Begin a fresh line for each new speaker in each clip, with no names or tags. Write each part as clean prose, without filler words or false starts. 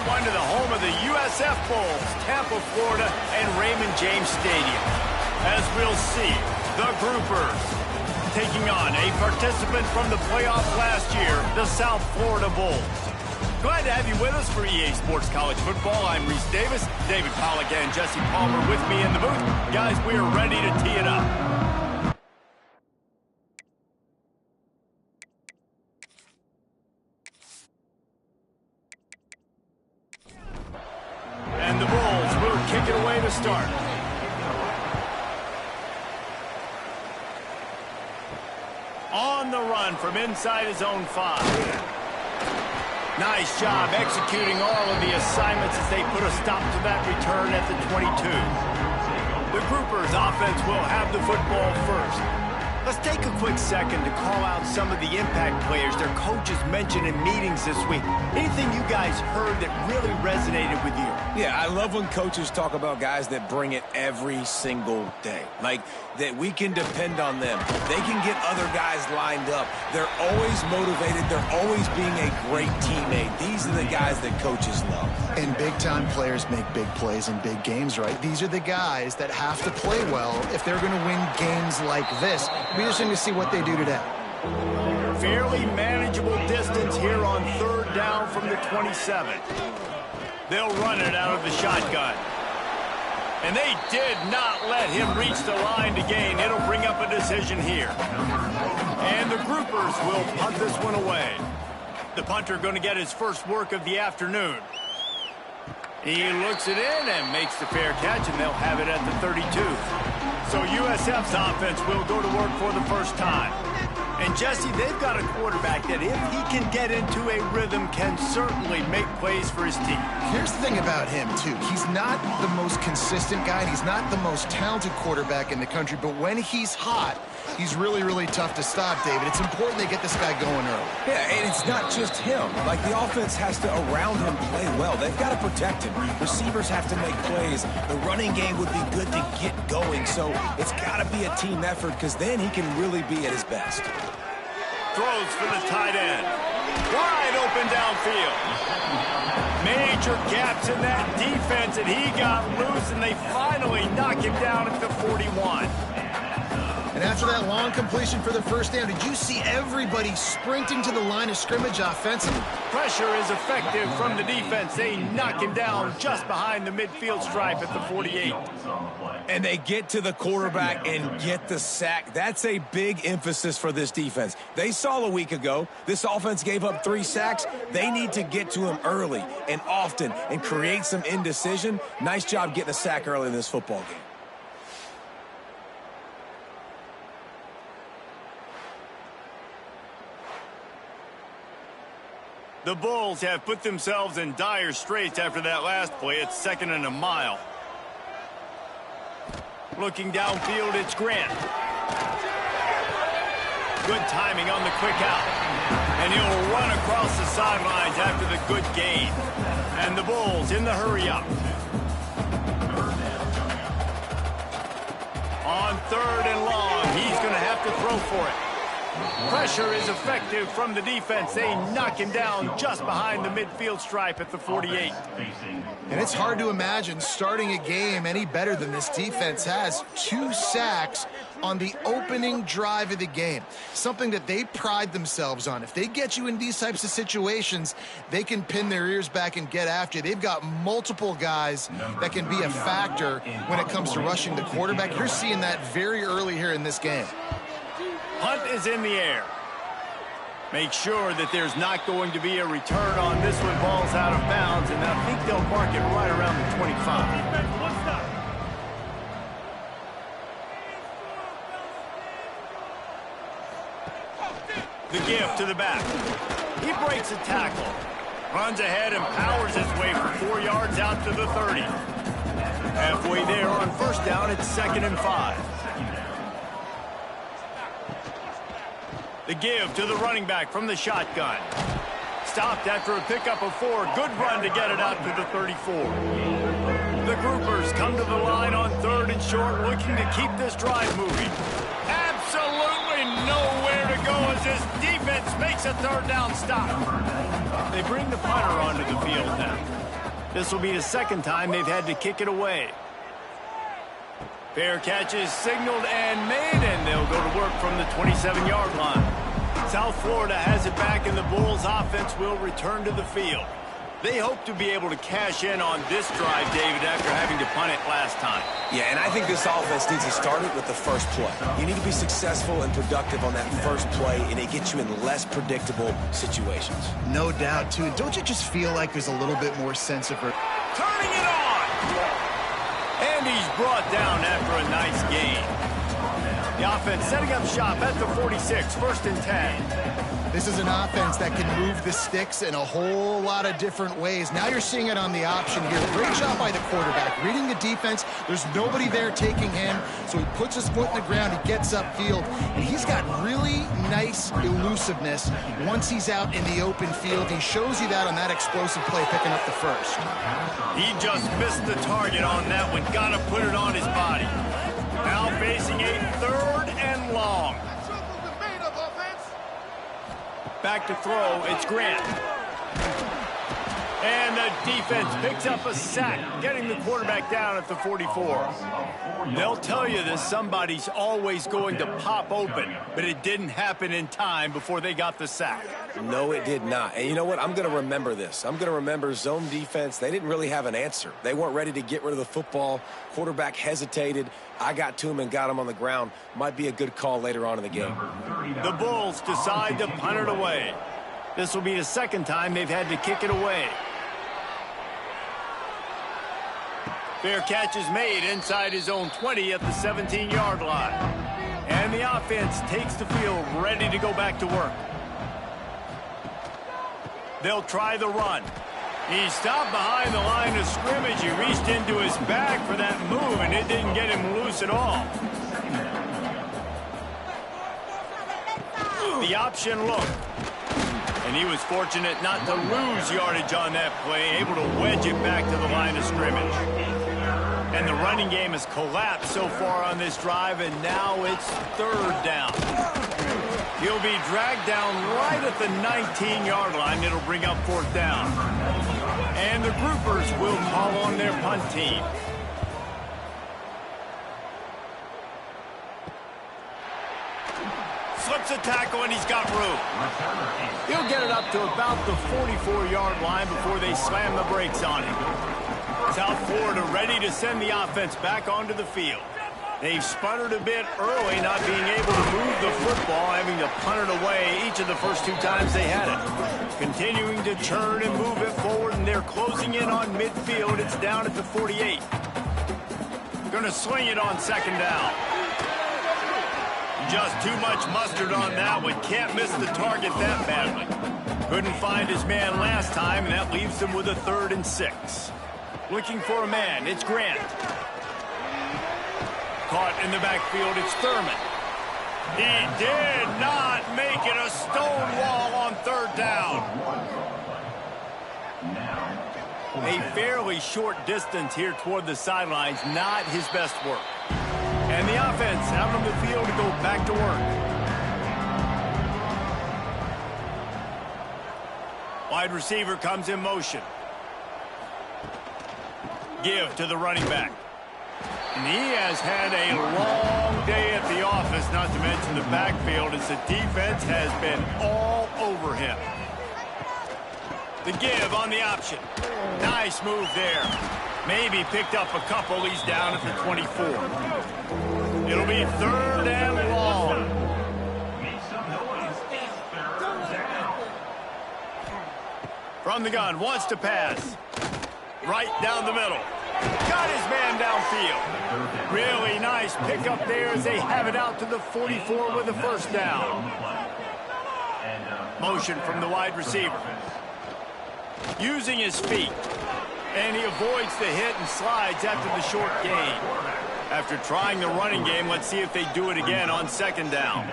one to the home of the USF Bulls, Tampa, Florida, and Raymond James Stadium. As we'll see, the Groupers taking on a participant from the playoffs last year, the South Florida Bulls. Glad to have you with us for EA Sports College Football. I'm Reese Davis, David Pollack and Jesse Palmer with me in the booth. Guys, we are ready to tee it up. And the Bulls will kick it away to start. On the run from inside his own 5. Nice job executing all of the assignments as they put a stop to that return at the 22. The Groupers offense will have the football first. Let's take a quick second to call out some of the impact players their coaches mentioned in meetings this week. Anything you guys heard that really resonated with you?
Yeah, I love when coaches talk about guys that bring it every single day. Like, that we can depend on them. They can get other guys lined up. They're always motivated. They're always being a great teammate. These are the guys that coaches love.
And big-time players make big plays in big games, right? These are the guys that have to play well if they're going to win games like this. We just need to see what they do today.
Fairly manageable distance here on third down from the 27. They'll run it out of the shotgun. And they did not let him reach the line to gain. It'll bring up a decision here. And the Groupers will punt this one away. The punter going to get his first work of the afternoon. He looks it in and makes the fair catch, and they'll have it at the 32. So USF's offense will go to work for the first time. And Jesse, they've got a quarterback that if he can get into a rhythm can certainly make plays for his team.
Here's the thing about him, too. He's not the most consistent guy, and he's not the most talented quarterback in the country, but when he's hot, he's really, really tough to stop, David. It's important they get this guy going early.
Yeah, and it's not just him. Like, the offense has to, around him, play well. They've got to protect him. Receivers have to make plays. The running game would be good to get going, so it's got to be a team effort because then he can really be at his best.
Throws for the tight end. Wide open downfield. Major gaps in that defense, and he got loose, and they finally knock him down at the 41.
And after that long completion for the first down, did you see everybody sprinting to the line of scrimmage offensively?
Pressure is effective from the defense. They knock him down just behind the midfield stripe at the 48.
And they get to the quarterback and get the sack. That's a big emphasis for this defense. They saw a week ago, this offense gave up 3 sacks. They need to get to him early and often and create some indecision. Nice job getting a sack early in this football game.
The Bulls have put themselves in dire straits after that last play. It's 2nd and a mile. Looking downfield, it's Grant. Good timing on the quick out. And he'll run across the sidelines after the good gain. And the Bulls in the hurry up. On 3rd and long, he's going to have to throw for it. Pressure is effective from the defense. They knock him down just behind the midfield stripe at the 48.
And it's hard to imagine starting a game any better than this defense has. 2 sacks on the opening drive of the game. Something that they pride themselves on. If they get you in these types of situations, they can pin their ears back and get after you. They've got multiple guys that can be a factor when it comes to rushing the quarterback. You're seeing that very early here in this game.
Punt is in the air. Make sure that there's not going to be a return on this one. Ball's out of bounds, and I think they'll mark it right around the 25. The give to the back. He breaks a tackle. Runs ahead and powers his way for 4 yards out to the 30. Halfway there on first down, it's 2nd and 5. The give to the running back from the shotgun. Stopped after a pickup of 4. Good run to get it out to the 34. The Groupers come to the line on 3rd and short, looking to keep this drive moving. Absolutely nowhere to go as this defense makes a 3rd down stop. They bring the punter onto the field now. This will be the second time they've had to kick it away. Fair catch is signaled and made, and they'll go to work from the 27-yard line. South Florida has it back, and the Bulls offense will return to the field. They hope to be able to cash in on this drive, David, after having to punt it last time.
Yeah, and I think this offense needs to start it with the first play. You need to be successful and productive on that first play, and it gets you in less predictable situations.
No doubt, too. Don't you just feel like there's a little bit more sense of...
Turning it on! And he's brought down after a nice gain. The offense setting up shop at the 46, 1st and 10.
This is an offense that can move the sticks in a whole lot of different ways. Now you're seeing it on the option here. Great job by the quarterback. Reading the defense, there's nobody there taking him, so he puts his foot in the ground, he gets upfield, and he's got really nice elusiveness once he's out in the open field. He shows you that on that explosive play, picking up the first.
He just missed the target on that one. Got to put it on his body. Now facing a 3rd and long. Back to throw, it's Grant. And the defense picks up a sack, getting the quarterback down at the 44. They'll tell you that somebody's always going to pop open, but it didn't happen in time before they got the sack.
No, it did not. And you know what? I'm going to remember this. I'm going to remember zone defense. They didn't really have an answer. They weren't ready to get rid of the football. Quarterback hesitated. I got to him and got him on the ground. Might be a good call later on in the game.
The Bulls decide to punt it away. This will be the second time they've had to kick it away. Fair catch is made inside his own 20 at the 17-yard line. And the offense takes the field ready to go back to work. They'll try the run. He stopped behind the line of scrimmage. He reached into his bag for that move, and it didn't get him loose at all. The option look. And he was fortunate not to lose yardage on that play, able to wedge it back to the line of scrimmage. And the running game has collapsed so far on this drive, and now it's 3rd down. He'll be dragged down right at the 19-yard line. It'll bring up 4th down. And the groupers will call on their punt team. Slips a tackle, and he's got room. He'll get it up to about the 44-yard line before they slam the brakes on him. South Florida ready to send the offense back onto the field. They've sputtered a bit early, not being able to move the football, having to punt it away each of the first 2 times they had it. Continuing to churn and move it forward, and they're closing in on midfield. It's down at the 48. Going to swing it on 2nd down. Just too much mustard on that one. Can't miss the target that badly. Couldn't find his man last time, and that leaves him with a 3rd and 6. Looking for a man. It's Grant. Caught in the backfield. It's Thurman. He did not make it. A stone wall on 3rd down. A fairly short distance here toward the sidelines. Not his best work. And the offense out on the field to go back to work. Wide receiver comes in motion. Give to the running back. And he has had a long day at the office, not to mention the backfield, as the defense has been all over him. The give on the option. Nice move there. Maybe picked up a couple. He's down at the 24. It'll be 3rd and long. From the gun, wants to pass. Right down the middle. Got his man downfield. Really nice pickup there as they have it out to the 44 with a 1st down. Motion from the wide receiver. Using his feet. And he avoids the hit and slides after the short gain. After trying the running game, let's see if they do it again on 2nd down.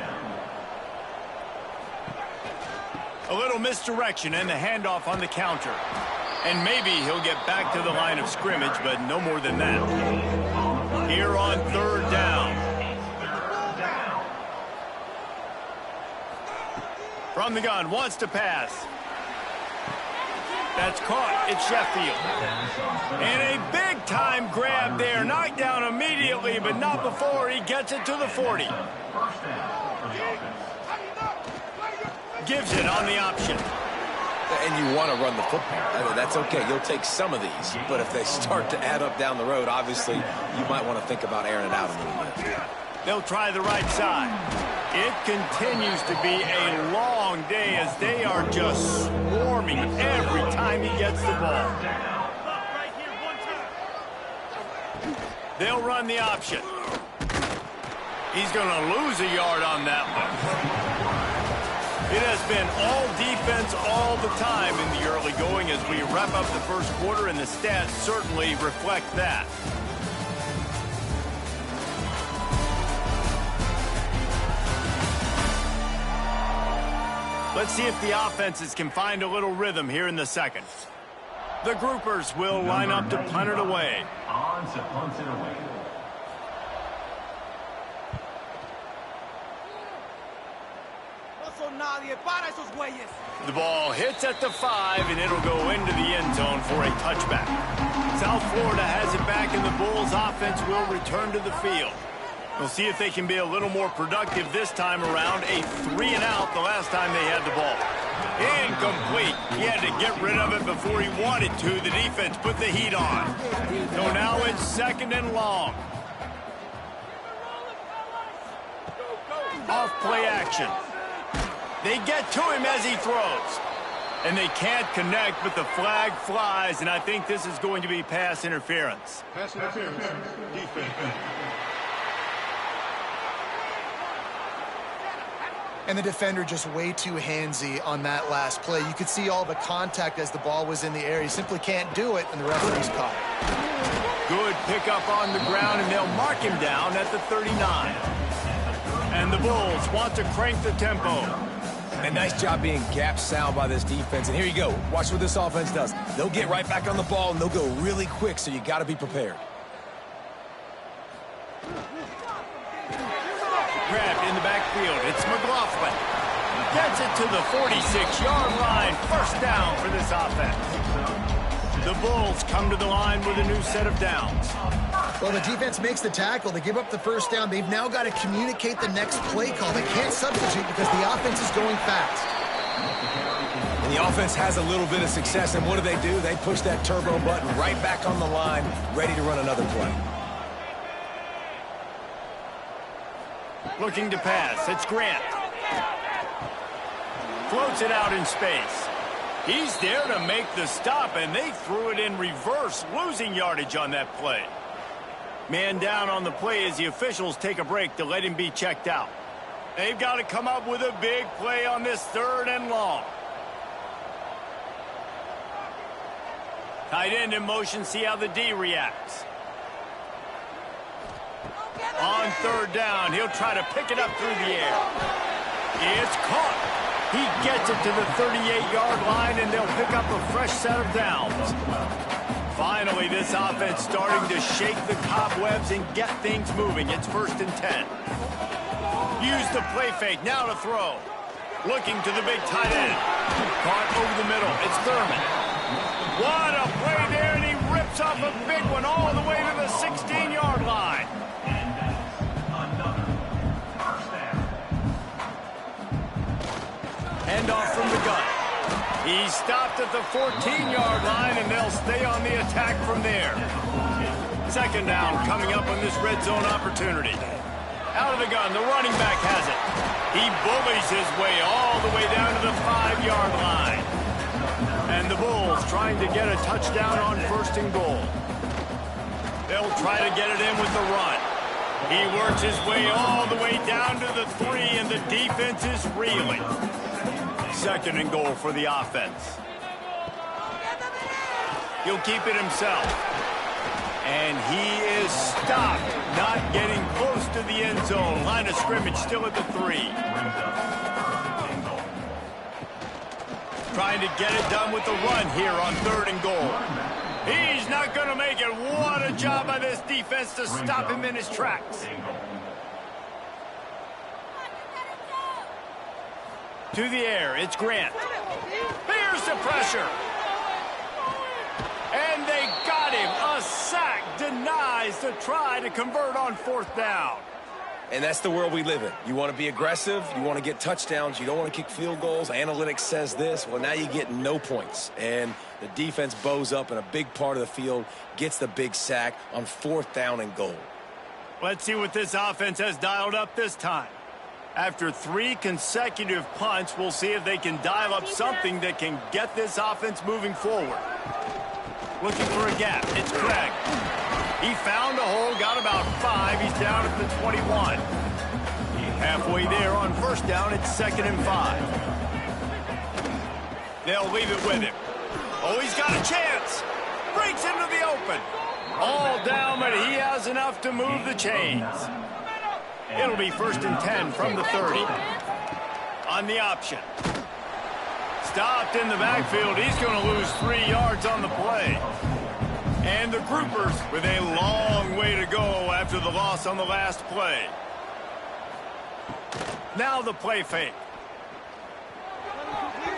A little misdirection and the handoff on the counter. And maybe he'll get back to the line of scrimmage, but no more than that. Here on 3rd down. From the gun, wants to pass. That's caught. It's Sheffield. And a big-time grab there. Knocked down immediately, but not before he gets it to the 40. Gives it on the option.
And you want to run the football. That's okay. You'll take some of these. But if they start to add up down the road, obviously, you might want to think about airing it out a little bit.
They'll try the right side. It continues to be a long day as they are just swarming every time he gets the ball. They'll run the option. He's going to lose a yard on that one. It has been all defense all the time in the early going as we wrap up the first quarter, and the stats certainly reflect that. Let's see if the offenses can find a little rhythm here in the second. The groupers will line up to punt it away.
On to punt it away.
The ball hits at the 5, and it'll go into the end zone for a touchback. South Florida has it back, and the Bulls offense will return to the field. We'll see if they can be a little more productive this time around. A 3-and-out the last time they had the ball. Incomplete. He had to get rid of it before he wanted to. The defense put the heat on. So now it's 2nd and long. Off play action. They get to him as he throws. And they can't connect, but the flag flies, and I think this is going to be pass interference.
Pass interference. Defense.
And the defender just way too handsy on that last play. You could see all the contact as the ball was in the air. He simply can't do it, and the referee's caught it.
Good pickup on the ground, and they'll mark him down at the 39. And the Bulls want to crank the tempo.
And nice job being gap sound by this defense. And here you go. Watch what this offense does. They'll get right back on the ball, and they'll go really quick, so you got to be prepared.
Grabbed in the backfield. It's McLaughlin. Gets it to the 46-yard line. First down for this offense. The Bulls come to the line with a new set of downs.
Well, the defense makes the tackle. They give up the first down. They've now got to communicate the next play call. They can't substitute because the offense is going fast.
And the offense has a little bit of success, and what do? They push that turbo button right back on the line, ready to run another play.
Looking to pass. It's Grant. Floats it out in space. He's there to make the stop, and they threw it in reverse, losing yardage on that play. Man down on the play as the officials take a break to let him be checked out. They've got to come up with a big play on this 3rd and long. Tight end in motion, see how the D reacts. On 3rd down, he'll try to pick it up through the air. It's caught. He gets it to the 38-yard line, and they'll pick up a fresh set of downs. Finally, this offense starting to shake the cobwebs and get things moving. It's 1st and 10. Use the play fake, now to throw. Looking to the big tight end. Caught over the middle, it's Thurman. What a play there, and he rips off a big one all the way to the 16-yard line. Handoff from the gun. He stopped at the 14-yard line, and they'll stay on the attack from there. 2nd down coming up on this red zone opportunity. Out of the gun, the running back has it. He bullies his way all the way down to the 5-yard line. And the Bulls trying to get a touchdown on 1st and goal. They'll try to get it in with the run. He works his way all the way down to the 3, and the defense is reeling. 2nd and goal for the offense. He'll keep it himself. And he is stopped, not getting close to the end zone. Line of scrimmage still at the 3. Trying to get it done with the run here on 3rd and goal. He's not going to make it. What a job by this defense to stop him in his tracks. To the air, it's Grant. Here's the pressure. denies the try to convert on 4th down.
And that's the world we live in. You want to be aggressive, you want to get touchdowns, you don't want to kick field goals. Analytics says this. Well, now you get no points. And the defense bows up in a big part of the field, gets the big sack on 4th down and goal.
Let's see what this offense has dialed up this time. After 3 consecutive punts, we'll see if they can dial up something that can get this offense moving forward. Looking for a gap. It's Craig. He found a hole, got about 5. He's down at the 21. Halfway there on 1st down. It's 2nd and 5. They'll leave it with him. Oh, he's got a chance. Breaks into the open. All down, but he has enough to move the chains. It'll be 1st and 10 from the 30. On the option. Stopped in the backfield. He's going to lose 3 yards on the play. And the groupers with a long way to go after the loss on the last play. Now the play fake.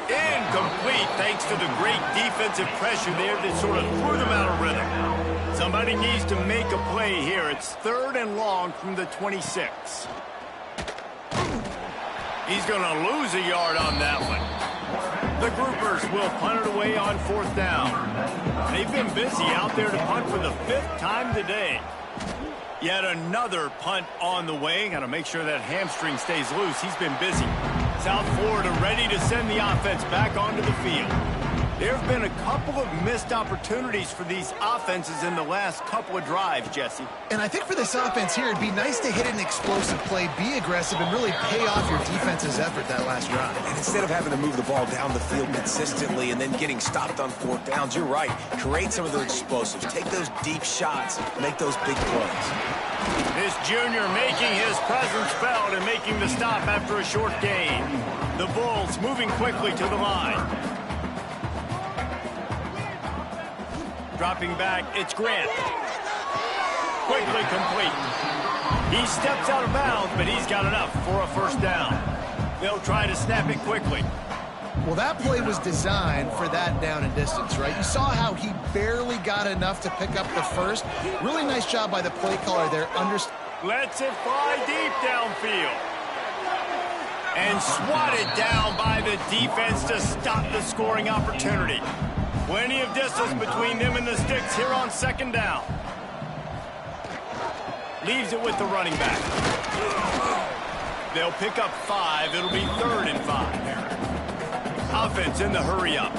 Incomplete thanks to the great defensive pressure there that sort of threw them out of rhythm. Somebody needs to make a play here. It's 3rd and long from the 26. He's going to lose a yard on that one. The groupers will punt it away on 4th down. They've been busy out there to punt for the 5th time today. Yet another punt on the way. Got to make sure that hamstring stays loose. He's been busy. South Florida ready to send the offense back onto the field. There have been a couple of missed opportunities for these offenses in the last couple of drives, Jesse.
And I think for this offense here, it'd be nice to hit an explosive play, be aggressive, and really pay off your defense's effort that last drive.
And instead of having to move the ball down the field consistently and then getting stopped on 4th downs, you're right. Create some of those explosives. Take those deep shots. Make those big plays.
This junior making his presence felt and making the stop after a short gain. The Bulls moving quickly to the line. Dropping back, it's Grant. Quickly complete. He steps out of bounds, but he's got enough for a 1st down. They'll try to snap it quickly.
Well, that play was designed for that down and distance, right? You saw how he barely got enough to pick up the 1st. Really nice job by the play caller there.
Lets it fly deep downfield. And swatted down by the defense to stop the scoring opportunity. Plenty of distance between them and the sticks here on 2nd down. Leaves it with the running back. They'll pick up 5. It'll be 3rd and 5. Offense in the hurry up.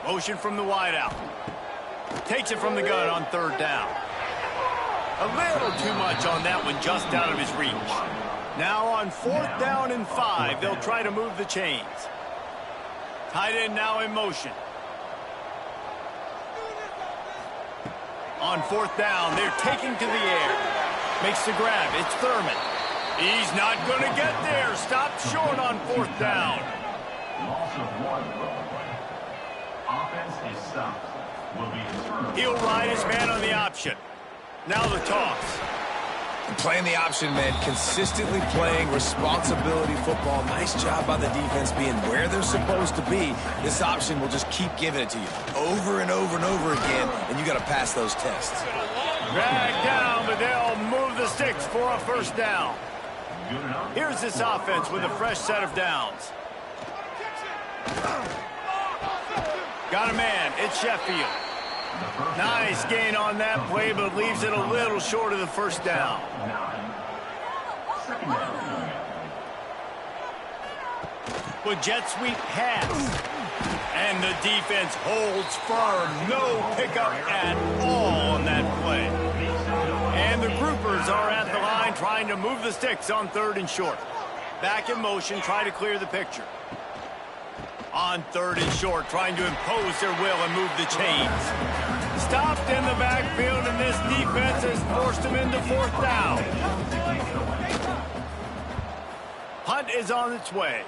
Motion from the wideout. Takes it from the gun on 3rd down. A little too much on that one, just out of his reach. Now on 4th down and 5, they'll try to move the chains. Tight end now in motion. On 4th down, they're taking to the air. Makes the grab. It's Thurman. He's not going to get there. Stopped short on 4th down.
Loss of 1 play. Offense is stopped. Will be returned.
He'll ride his man on the option. Now the toss.
Playing the option, man, consistently playing responsibility football. Nice job by the defense being where they're supposed to be. This option will just keep giving it to you over and over and over again, and you got to pass those tests.
Dragged down, but they'll move the sticks for a 1st down. Here's this offense with a fresh set of downs. Got a man. It's Sheffield. Nice gain on that play, but leaves it a little short of the 1st down. With jet sweep pass. And the defense holds firm. No pickup at all on that play. And the groupers are at the line trying to move the sticks on 3rd and short. Back in motion, try to clear the picture. On 3rd and short, trying to impose their will and move the chains. Stopped in the backfield, and this defense has forced him into 4th down. Punt is on its way.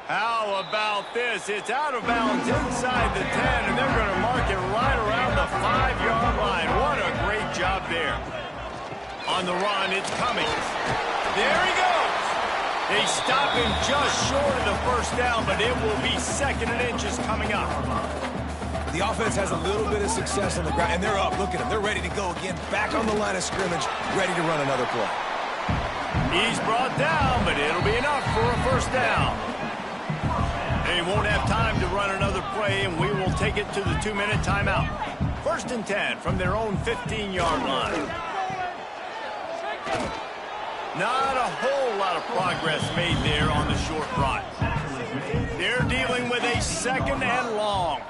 How about this? It's out of bounds inside the 10, and they're going to mark it right around the 5-yard line. What a great job there. On the run, it's Cummings. There he goes. They stop him just short of the first down, but it will be 2nd and inches coming up.
The offense has a little bit of success on the ground, and they're up. Look at them. They're ready to go again, back on the line of scrimmage, ready to run another play.
He's brought down, but it'll be enough for a first down. They won't have time to run another play, and we will take it to the 2-minute timeout. 1st and 10 from their own 15-yard line. Not a whole lot of progress made there on the short run. They're dealing with a 2nd and long.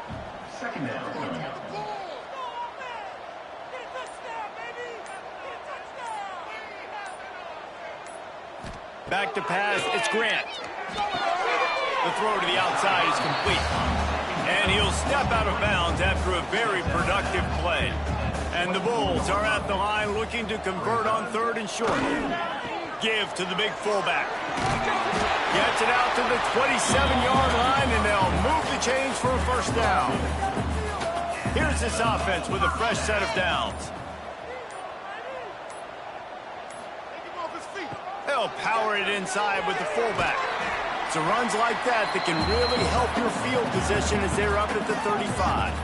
Back to pass, it's Grant. The throw to the outside is complete. And he'll step out of bounds after a very productive play. And the Bulls are at the line looking to convert on 3rd and short. Give to the big fullback. Gets it out to the 27-yard line, and they'll move the chains for a first down. Here's this offense with a fresh set of downs. They'll power it inside with the fullback. It's runs like that can really help your field position as they're up at the 35.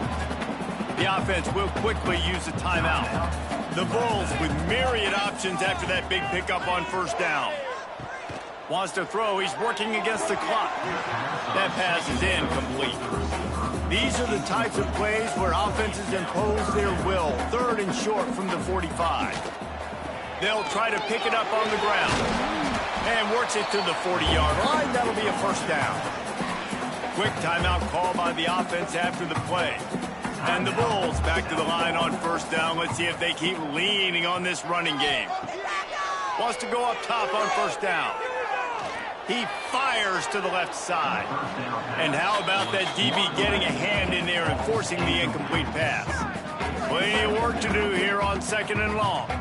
The offense will quickly use a timeout. The Bulls with myriad options after that big pickup on first down. Wants to throw. He's working against the clock. That pass is incomplete. These are the types of plays where offenses impose their will. 3rd and short from the 45. They'll try to pick it up on the ground. And works it to the 40-yard line. That'll be a first down. Quick timeout call by the offense after the play. And the Bulls back to the line on first down. Let's see if they keep leaning on this running game. Wants to go up top on first down. He fires to the left side. And how about that DB getting a hand in there and forcing the incomplete pass? Plenty of work to do here on 2nd and long.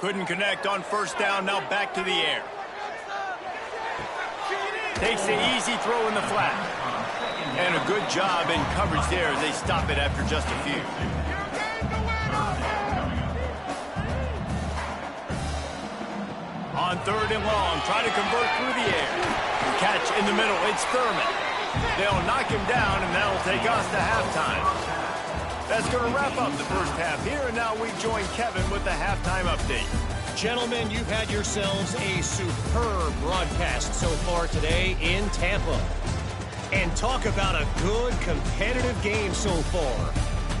Couldn't connect on first down. Now back to the air. Takes the easy throw in the flat. And a good job in coverage there as they stop it after just a few. On 3rd and long, trying to convert through the air. Catch in the middle, it's Thurman. They'll knock him down, and that'll take us to halftime. That's going to wrap up the first half here, and now we join Kevin with the halftime update.
Gentlemen, you've had yourselves a superb broadcast so far today in Tampa. And talk about a good competitive game so far.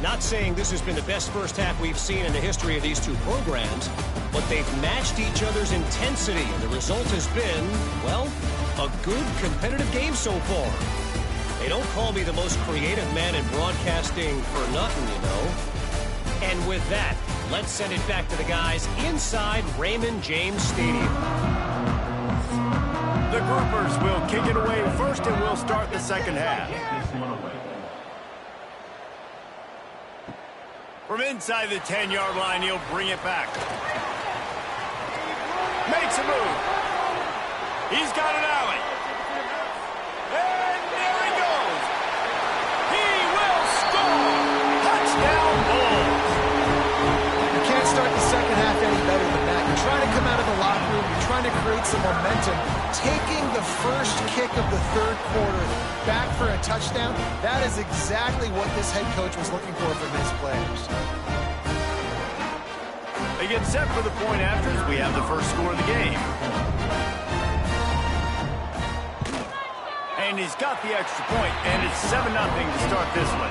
Not saying this has been the best first half we've seen in the history of these two programs, but they've matched each other's intensity, and the result has been, well, a good competitive game so far. They don't call me the most creative man in broadcasting for nothing, you know. And with that, let's send it back to the guys inside Raymond James Stadium.
The Groupers will kick it away first, and we'll start the second half. From inside the 10-yard line, he'll bring it back. Makes a move. He's got an alley. And there he goes. He will score. Touchdown, Bulls.
You can't start the second half any better than that. You're trying to come out of the locker room. You're trying to create some momentum. Taking the first kick of the 3rd quarter back for a touchdown, that is exactly what this head coach was looking for from his players.
They get set for the point after as we have the first score of the game. And he's got the extra point, and it's 7-0 to start this one.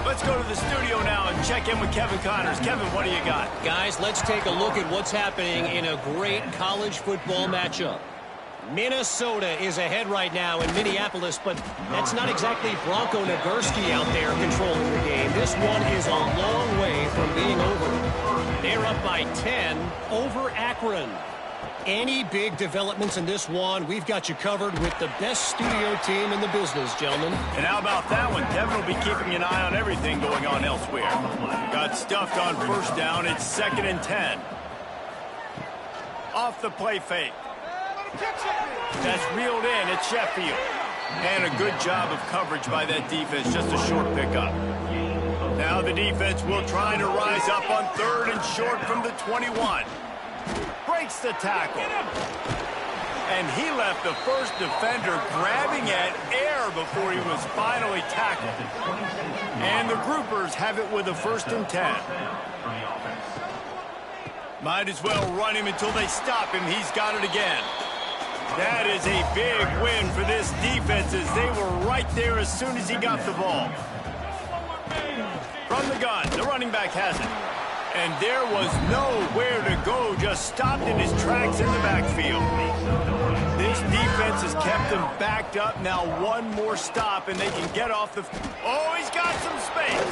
Let's go to the studio now and check in with Kevin Connors. Kevin, what do you got?
Guys, let's take a look at what's happening in a great college football matchup. Minnesota is ahead right now in Minneapolis, but that's not exactly Bronco Nagurski out there controlling the game. This one is a long way from being over. They're up by 10 over Akron. Any big developments in this one, we've got you covered with the best studio team in the business, gentlemen.
And how about that one? Kevin will be keeping an eye on everything going on elsewhere. Got stuffed on first down. It's 2nd and 10. Off the play fake. That's reeled in. It's Sheffield. And a good job of coverage by that defense. Just a short pickup. Now the defense will try to rise up on 3rd and short from the 21. Breaks the tackle. And he left the first defender grabbing at air before he was finally tackled. And the groupers have it with a 1st and 10. Might as well run him until they stop him. He's got it again. That is a big win for this defense as they were right there as soon as he got the ball. From the gun, the running back has it. And there was nowhere to go, just stopped in his tracks in the backfield. This defense has kept them backed up. Now one more stop and they can get off the... Oh, he's got some space.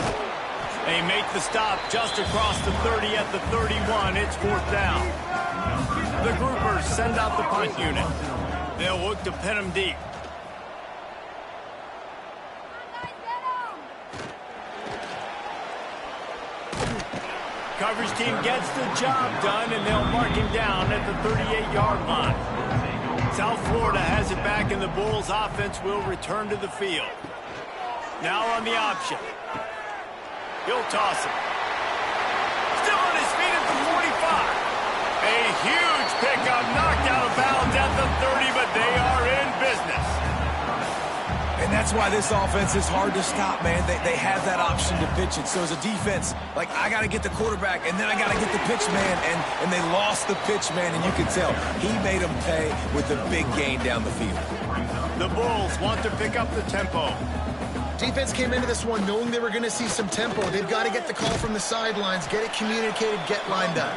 They make the stop just across the 30 at the 31. It's 4th down. The groupers send out the punt unit. They'll look to pin him deep. Coverage team gets the job done, and they'll mark him down at the 38-yard line. South Florida has it back, and the Bulls' offense will return to the field. Now on the option. He'll toss it. Still on his feet at the 45. A huge pickup, knocked out of bounds at the 30, but they are in business.
And that's why this offense is hard to stop, man. They have that option to pitch it. So as a defense, like, I got to get the quarterback, and then I got to get the pitch man, and they lost the pitch man, and you can tell he made them pay with a big gain down the field.
The Bulls want to pick up the tempo.
Defense came into this one knowing they were going to see some tempo. They've got to get the call from the sidelines, get it communicated, get lined up.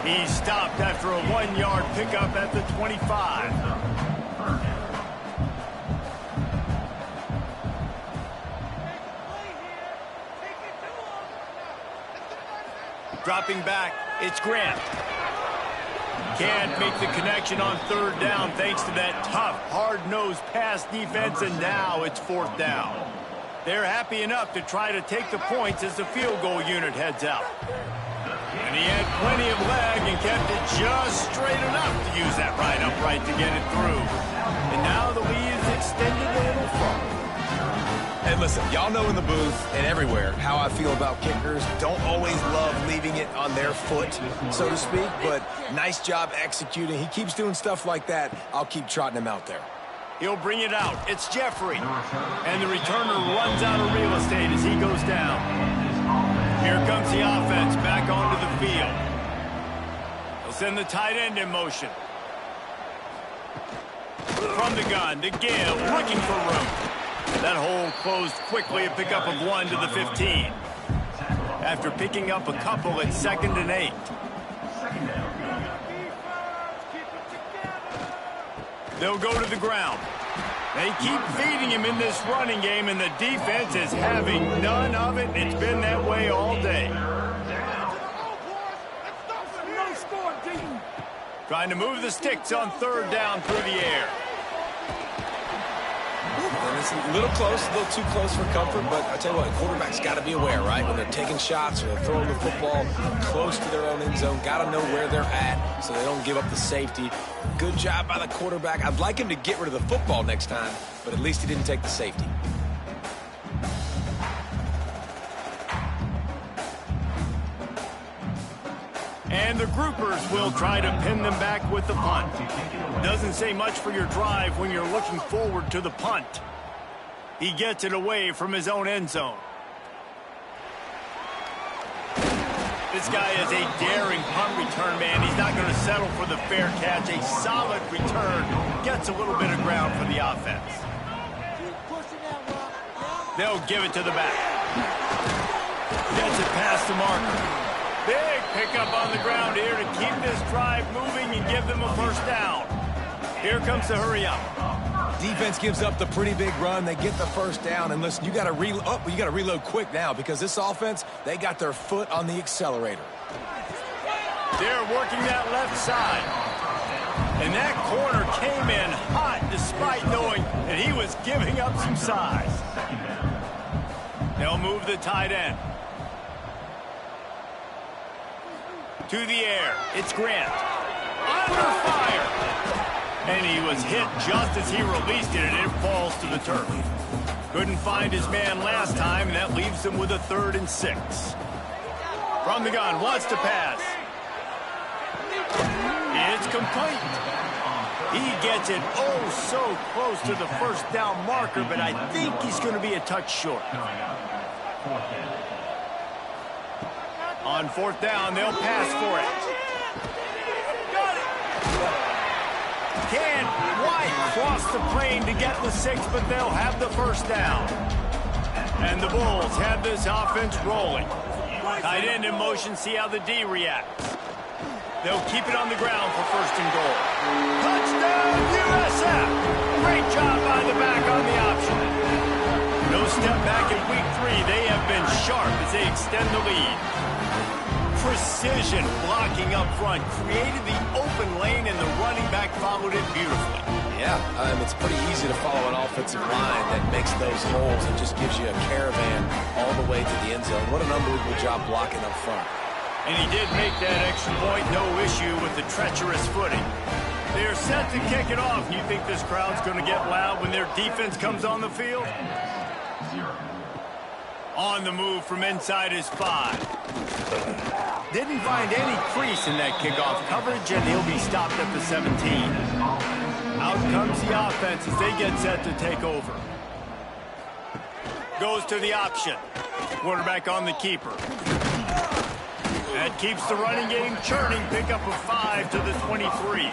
He stopped after a 1-yard pickup at the 25. Dropping back, it's Grant. Can't make the connection on 3rd down thanks to that tough, hard-nosed pass defense, and now it's 4th down. They're happy enough to try to take the points as the field goal unit heads out. And he had plenty of leg and kept it just straight enough to use that right upright to get it through. And now the lead is extended a little further.
And listen, y'all know in the booth and everywhere how I feel about kickers. Don't always love leaving it on their foot, so to speak, but nice job executing. He keeps doing stuff like that. I'll keep trotting him out there.
He'll bring it out. It's Jeffrey. And the returner runs out of real estate as he goes down. Here comes the offense back onto the field. They'll send the tight end in motion. From the gun, the give, looking for room. That hole closed quickly, a pickup of 1 to the 15. After picking up a couple, it's 2nd and 8. They'll go to the ground. They keep feeding him in this running game, and the defense is having none of it. It's been that way all day. Trying to move the sticks on 3rd down through the air.
And it's a little close, a little too close for comfort, but I tell you what, quarterbacks got to be aware, right? When they're taking shots or they're throwing the football close to their own end zone, got to know where they're at so they don't give up the safety. Good job by the quarterback. I'd like him to get rid of the football next time, but at least he didn't take the safety.
And the groupers will try to pin them back with the punt. Doesn't say much for your drive when you're looking forward to the punt. He gets it away from his own end zone. This guy is a daring punt return man. He's not going to settle for the fair catch. A solid return. Gets a little bit of ground for the offense. They'll give it to the back. Gets it past the marker. Big pickup on the ground here to keep this drive moving and give them a 1st down. Here comes the hurry up.
Defense gives up the pretty big run. They get the 1st down, and listen, you got to reload quick now because this offense, they got their foot on the accelerator.
They're working that left side. And that corner came in hot despite knowing that he was giving up some size. They'll move the tight end. To the air, it's Grant. Under fire. And he was hit just as he released it, and it falls to the turf. Couldn't find his man last time, and that leaves him with a 3rd and 6. From the gun, wants to pass. It's complete. He gets it so close to the first down marker, but I think he's going to be a touch short. On 4th down, they'll pass for it. Can't quite cross the plane to get the 6, but they'll have the 1st down. And the Bulls have this offense rolling. Tight end in motion, see how the D reacts. They'll keep it on the ground for 1st and goal. Touchdown, USF! Great job by the back on the option. No step back in week 3. They have been sharp as they extend the lead. Precision blocking up front created the open lane, and the running back followed it beautifully.
Yeah, it's pretty easy to follow an offensive line that makes those holes and just gives you a caravan all the way to the end zone. What an unbelievable job blocking up front.
And he did make that extra point, no issue with the treacherous footing. They're set to kick it off. You think this crowd's going to get loud when their defense comes on the field? On the move from inside his 5. Didn't find any crease in that kickoff coverage, and he'll be stopped at the 17. Out comes the offense as they get set to take over. Goes to the option. Quarterback on the keeper. That keeps the running game churning. Pick up a 5 to the 23.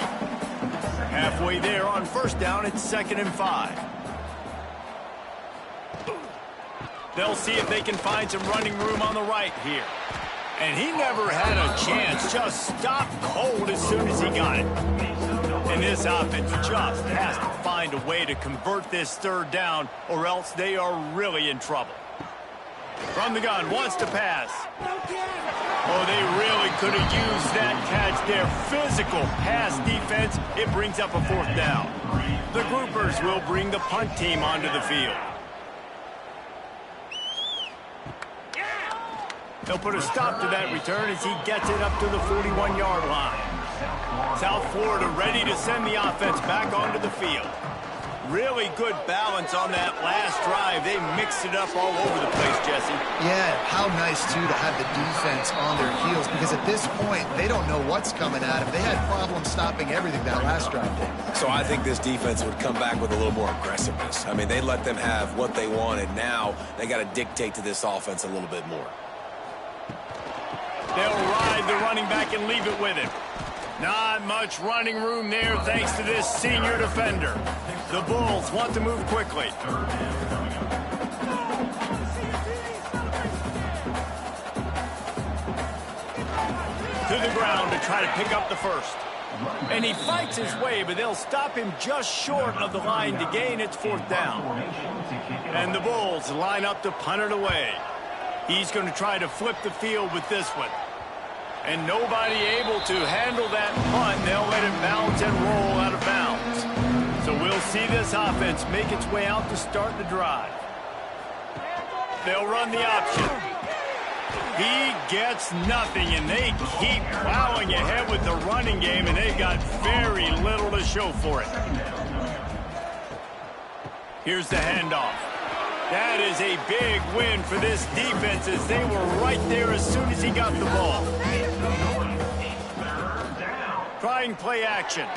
Halfway there on 1st down, it's 2nd and 5. They'll see if they can find some running room on the right here. And he never had a chance. Just stopped cold as soon as he got it. And this offense just has to find a way to convert this 3rd down, or else they are really in trouble. From the gun, wants to pass. Oh, they really could have used that catch there. Physical pass defense. It brings up a 4th down. The groupers will bring the punt team onto the field. They'll put a stop to that return as he gets it up to the 41-yard line. South Florida ready to send the offense back onto the field. Really good balance on that last drive. They mixed it up all over the place, Jesse.
Yeah, how nice, too, to have the defense on their heels, because at this point, they don't know what's coming at them. They had problems stopping everything that last drive did.
So I think this defense would come back with a little more aggressiveness. I mean, they let them have what they wanted. Now they got to dictate to this offense a little bit more.
They'll ride the running back and leave it with him. Not much running room there thanks to this senior defender. The Bulls want to move quickly. To the ground to try to pick up the 1st. And he fights his way, but they'll stop him just short of the line to gain its 4th down. And the Bulls line up to punt it away. He's going to try to flip the field with this one. And nobody able to handle that punt. They'll let it bounce and roll out of bounds. So we'll see this offense make its way out to start the drive. They'll run the option. He gets nothing, and they keep plowing ahead with the running game, and they've got very little to show for it. Here's the handoff. That is a big win for this defense as they were right there as soon as he got the ball. Trying play action.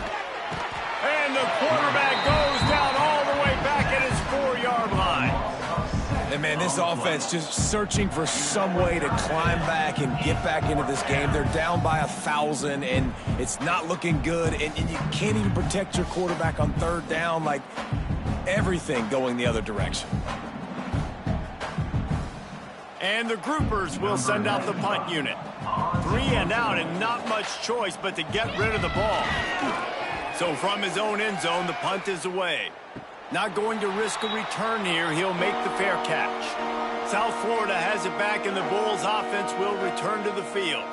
And the quarterback goes down all the way back at his 4-yard line.
And, man, this offense just searching for some way to climb back and get back into this game. They're down by 1,000, and it's not looking good. And you can't even protect your quarterback on 3rd down. Like, everything going the other direction.
And the groupers will send out the punt unit. 3 and out, and not much choice but to get rid of the ball. So from his own end zone, the punt is away. Not going to risk a return here. He'll make the fair catch. South Florida has it back, and the Bulls offense will return to the field.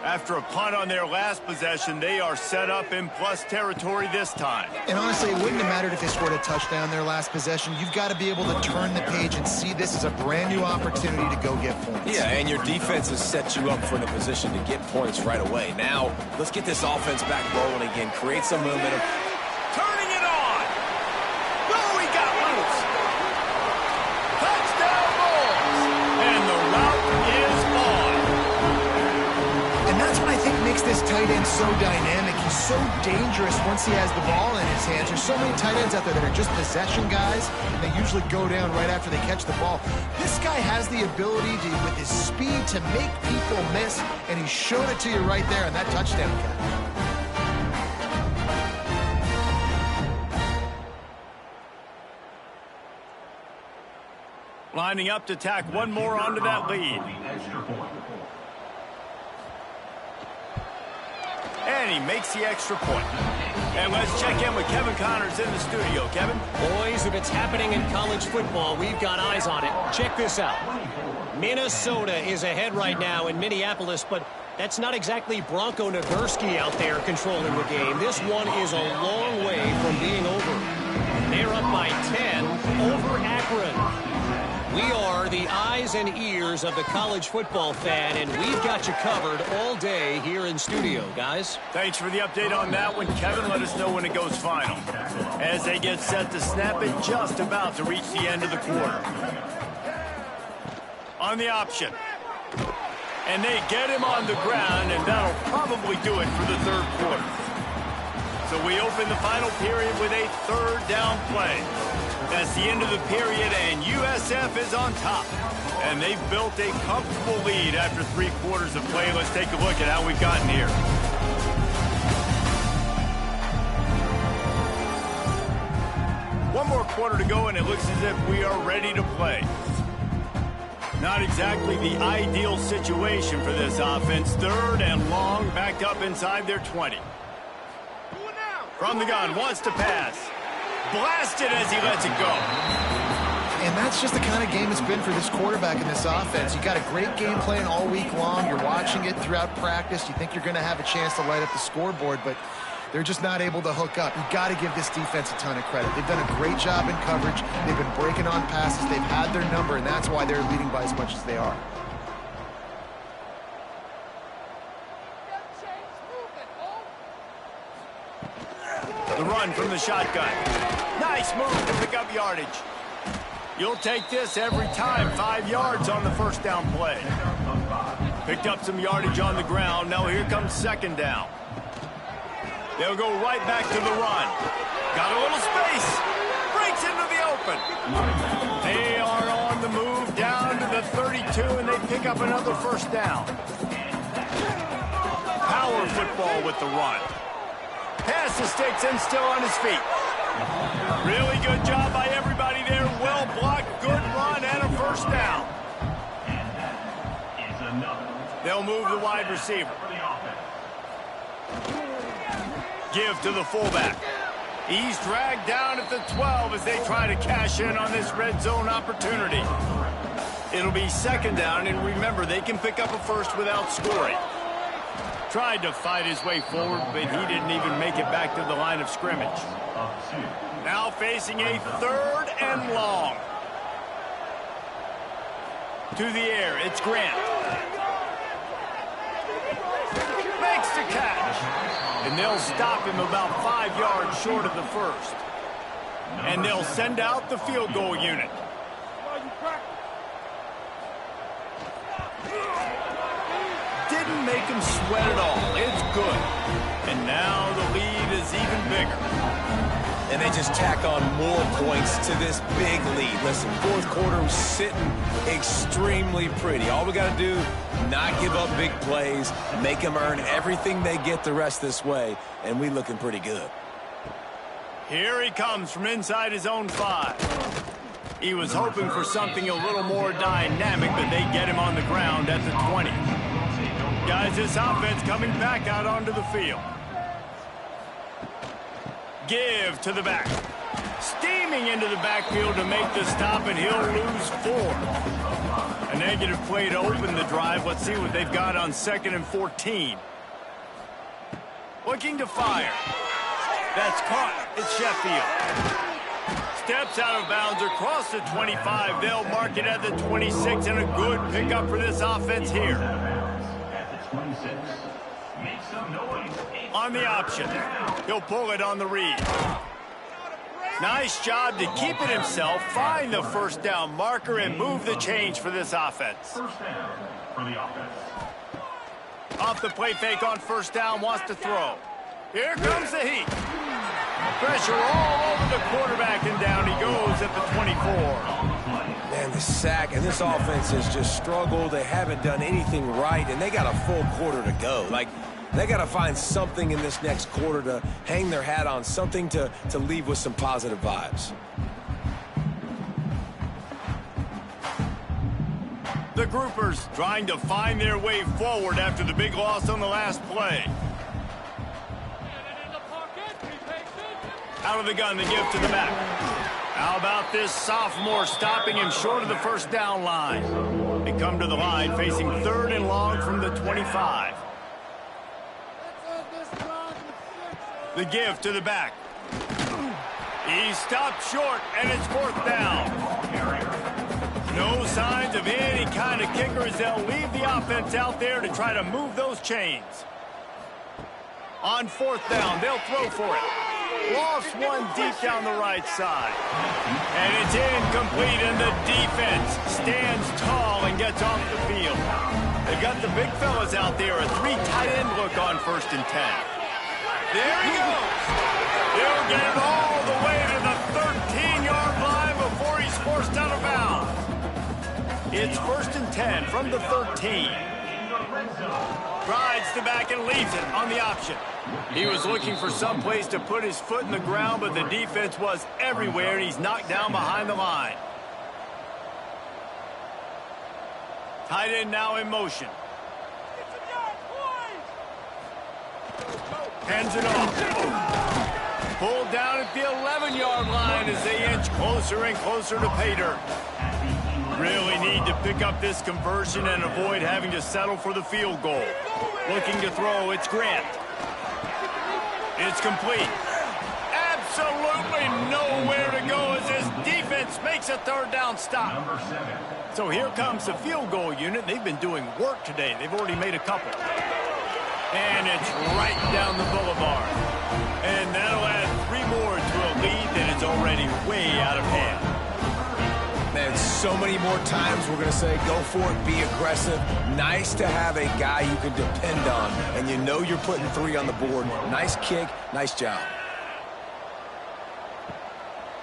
After a punt on their last possession, they are set up in plus territory this time.
And honestly, it wouldn't have mattered if they scored a touchdown their last possession. You've got to be able to turn the page and see this as a brand new opportunity to go get points.
Yeah, and your defense has set you up for the position to get points right away. Now, let's get this offense back rolling again. Create some momentum.
Turning it on. Oh, he got loose.
tight end so dynamic. He's so dangerous once he has the ball in his hands. There's so many tight ends out there that are just possession guys. They usually go down right after they catch the ball. This guy has the ability to, with his speed, to make people miss, and he showed it to you right there on that touchdown catch.
Lining up to tack one more onto that lead. And he makes the extra point. And let's check in with Kevin Connors in the studio. Kevin?
Boys, if it's happening in college football, we've got eyes on it. Check this out. Minnesota is ahead right now in Minneapolis, but that's not exactly Bronco Nagurski out there controlling the game. This one is a long way from being over. They're up by 10 over Akron. We are the eyes and ears of the college football fan, and we've got you covered all day here in studio, guys.
Thanks for the update on that one, Kevin. Let us know when it goes final. As they get set to snap it, just about to reach the end of the quarter. On the option. And they get him on the ground, and that'll probably do it for the third quarter. So we open the final period with a third down play. That's the end of the period, and USF is on top. And they've built a comfortable lead after 3 quarters of play. Let's take a look at how we've gotten here. One more quarter to go, and it looks as if we are ready to play. Not exactly the ideal situation for this offense. Third and long, backed up inside their 20. From the gun, wants to pass. Blasted as he lets it go.
And that's just the kind of game it's been for this quarterback in this offense. You got a great game plan all week long. You're watching it throughout practice. You think you're going to have a chance to light up the scoreboard, but they're just not able to hook up. You got to give this defense a ton of credit. They've done a great job in coverage. They've been breaking on passes. They've had their number, and that's why they're leading by as much as they are.
The run from the shotgun. Nice move to pick up yardage. You'll take this every time. 5 yards on the first down play. Picked up some yardage on the ground. Now here comes second down. They'll go right back to the run. Got a little space. Breaks into the open. They are on the move down to the 32, and they pick up another first down. Power football with the run. Pass the sticks and still on his feet. Really good job by everybody there. Well blocked, good run, and a first down. They'll move the wide receiver. Give to the fullback. He's dragged down at the 12 as they try to cash in on this red zone opportunity. It'll be second down, and remember, they can pick up a first without scoring. Tried to fight his way forward, but he didn't even make it back to the line of scrimmage. Now facing a third and long. To the air, it's Grant. Makes the catch. And they'll stop him about 5 yards short of the first. And they'll send out the field goal unit. Didn't make him sweat at all. It's good. And now the lead is even bigger.
And they just tack on more points to this big lead. Listen, fourth quarter was sitting extremely pretty. All we got to do, not give up big plays, make them earn everything they get the rest this way, and we looking pretty good.
Here he comes from inside his own 5. He was hoping for something a little more dynamic, but they get him on the ground at the 20. Guys, this offense coming back out onto the field. Give to the back. Steaming into the backfield to make the stop, and he'll lose 4. A negative play to open the drive. Let's see what they've got on 2nd and 14. Looking to fire. That's caught. It's Sheffield. Steps out of bounds across the 25. They'll mark it at the 26, and a good pickup for this offense here. On the option. He'll pull it on the read. Nice job to keep it himself, find the first down marker, and move the change for this offense.
First down for the offense.
Off the play fake on first down, wants to throw. Here comes the heat. Pressure all over the quarterback, and down he goes at the 24.
Man, the sack, and this offense has just struggled. They haven't done anything right, and they got a full quarter to go. Like, they got to find something in this next quarter to hang their hat on, something to leave with some positive vibes.
The groupers trying to find their way forward after the big loss on the last play. Out of the gun, the give to the back. How about this sophomore stopping him short of the first down line? They come to the line facing 3rd and long from the 25. The give to the back. He stopped short, and it's 4th down. No signs of any kind of kicker as they'll leave the offense out there to try to move those chains. On 4th down, they'll throw for it. Lost one deep down the right side. And it's incomplete, and the defense stands tall and gets off the field. They've got the big fellas out there, a 3 tight end look on 1st and 10. There he goes. He'll get it all the way to the 13-yard line before he's forced out of bounds. It's 1st and 10 from the 13. Drives the back and leaves it on the option. He was looking for some place to put his foot in the ground, but the defense was everywhere, and he's knocked down behind the line. Tight end now in motion. Hands it off. Pulled down at the 11-yard line as they inch closer and closer to pay dirt. Really need to pick up this conversion and avoid having to settle for the field goal. Looking to throw, it's Grant. It's complete. Absolutely nowhere to go as this defense makes a 3rd down stop. So here comes the field goal unit. They've been doing work today. They've already made a couple. And it's right down the boulevard. And that'll add 3 more to a lead that is already way out of hand.
Man, so many more times we're going to say, go for it, be aggressive. Nice to have a guy you can depend on, and you know you're putting 3 on the board. Nice kick, nice job.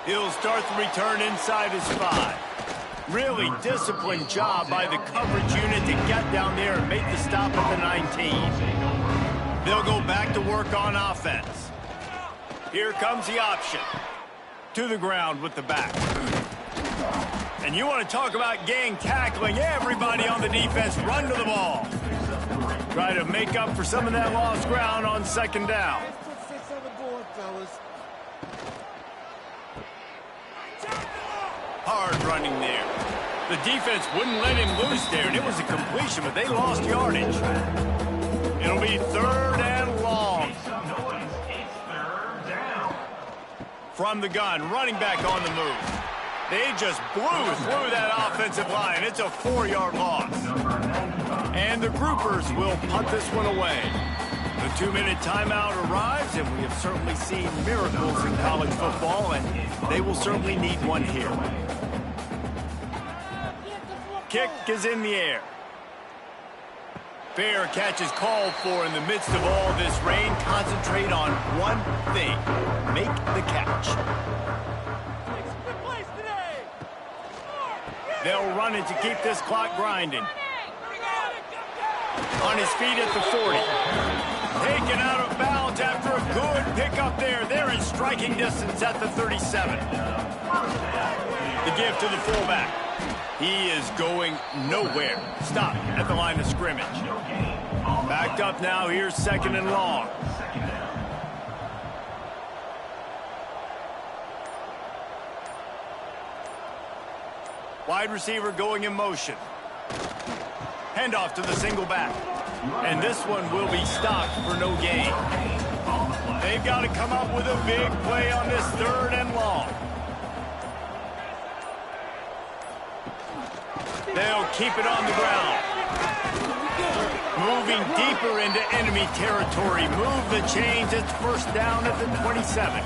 He'll start the return inside his 5. Really disciplined job by the coverage unit to get down there and make the stop at the 19. They'll go back to work on offense. Here comes the option. To the ground with the back. And you want to talk about gang tackling. Everybody on the defense run to the ball. Try to make up for some of that lost ground on 2nd down. Hard running there. The defense wouldn't let him loose there, and it was a completion, but they lost yardage. It'll be 3rd and long. From the gun, running back on the move. They just blew through that offensive line. It's a 4-yard loss. And the groupers will punt this one away. The 2-minute timeout arrives, and we have certainly seen miracles in college football, and they will certainly need one here. Kick is in the air. Fair catch is called for in the midst of all this rain. Concentrate on one thing. Make the catch. They'll run it to keep this clock grinding. On his feet at the 40. Taken out of bounds after a good pickup there. They're in striking distance at the 37. The give to the fullback. He is going nowhere. Stop at the line of scrimmage. Backed up now. Here's 2nd and long. Wide receiver going in motion. Handoff to the single back. And this one will be stopped for no gain. They've got to come up with a big play on this 3rd and long. They'll keep it on the ground. Moving deeper into enemy territory. Move the chains. It's 1st down at the 27.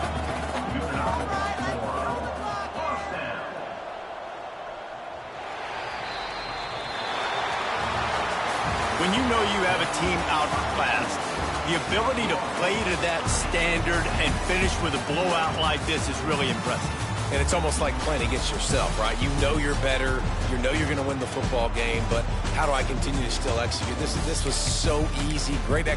When you know you have a team outclassed, the ability to play to that standard and finish with a blowout like this is really impressive.
And it's almost like playing against yourself, right? You know you're better. You know you're going to win the football game, but how do I continue to still execute? This was so easy. Great